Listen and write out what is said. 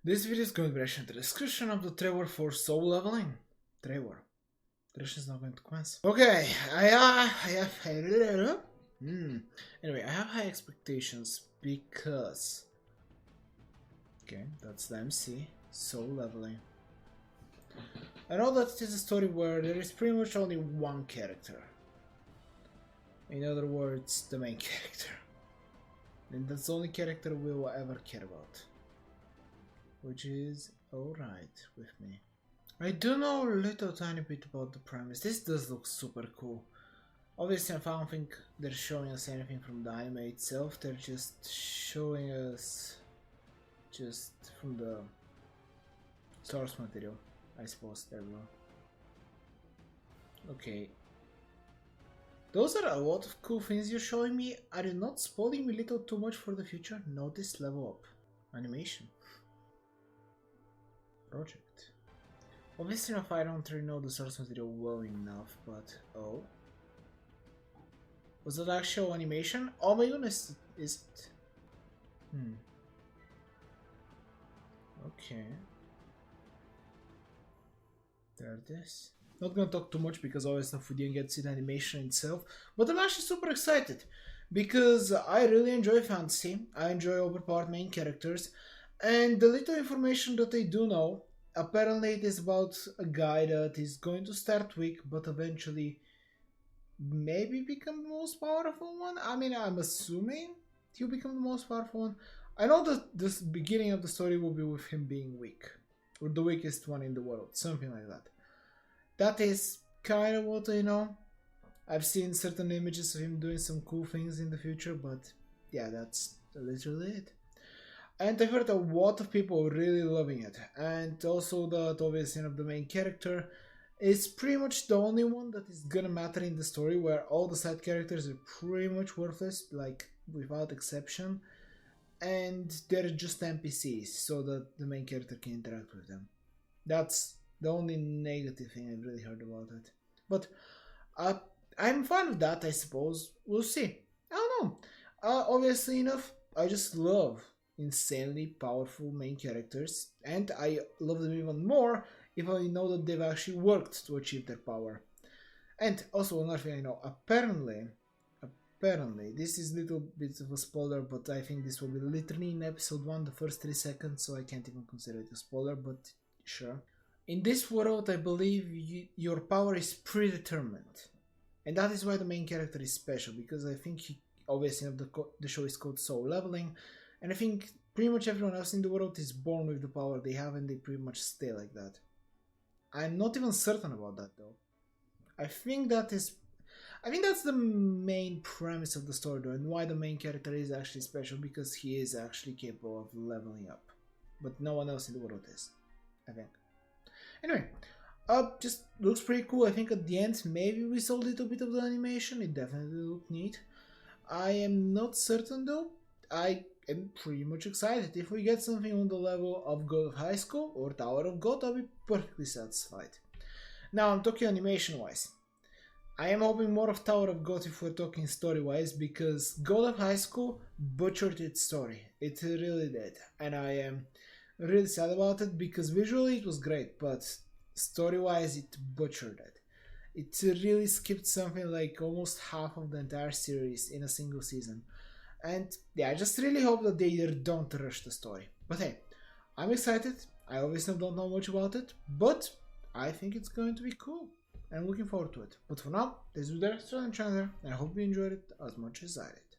This video is going to be reaction to the description of the trailer for soul leveling. Trailer. The reaction is not going to commence. Okay, Anyway, I have high expectations because... Okay, that's the MC. Soul leveling. I know that it is a story where there is pretty much only one character. In other words, the main character. And that's the only character we will ever care about. Which is alright with me. I do know a little tiny bit about the premise. This does look super cool. Obviously I don't think they're showing us anything from the anime itself. They're just showing us just from the source material, I suppose. There we go. Okay. Those are a lot of cool things you're showing me. Are you not spoiling me a little too much for the future? Notice level up. Animation. Project. Obviously enough, I don't really know the source material well enough, but oh. Was that actual animation? Oh my goodness, is it? Okay. There it is. Not gonna talk too much because obviously we didn't get to see the animation itself, but I'm actually super excited because I really enjoy fantasy. I enjoy overpowered main characters, and the little information that I do know, apparently it is about a guy that is going to start weak but eventually maybe become the most powerful one. I mean, I'm assuming he'll become the most powerful one. I know that this beginning of the story will be with him being weak, or the weakest one in the world, something like that. That is kind of what I know. I've seen certain images of him doing some cool things in the future, but yeah, that's literally it. And I've heard a lot of people really loving it, and also that obviously the main character is pretty much the only one that is gonna matter in the story, where all the side characters are pretty much worthless, like without exception, and they're just NPCs so that the main character can interact with them. That's the only negative thing I've really heard about it. But I'm fine with that, I suppose. We'll see. I don't know. Obviously enough, I just love insanely powerful main characters, and I love them even more if I know that they've actually worked to achieve their power. And also another thing I know, apparently, this is a little bit of a spoiler, but I think this will be literally in episode 1, the first 3 seconds, so I can't even consider it a spoiler, but sure. In this world, I believe your power is predetermined. And that is why the main character is special, because I think he, obviously the show is called Soul Leveling, and I think pretty much everyone else in the world is born with the power they have and they pretty much stay like that. I'm not even certain about that though. I think that's the main premise of the story though, and why the main character is actually special, because he is actually capable of leveling up. But no one else in the world is, I think. Anyway, just looks pretty cool. I think at the end maybe we saw a little bit of the animation. It definitely looked neat. I am not certain though. I am pretty much excited. If we get something on the level of God of High School or Tower of God, I'll be perfectly satisfied. Now I'm talking animation wise. I am hoping more of Tower of God if we're talking story wise, because God of High School butchered its story. It really did. And I am really sad about it, because visually it was great, but story wise it butchered it. It really skipped something like almost half of the entire series in a single season. And yeah, I just really hope that they don't rush the story. But hey, I'm excited. I obviously don't know much about it, but I think it's going to be cool. I'm looking forward to it. But for now, this is the rest of the channel, and I hope you enjoyed it as much as I did.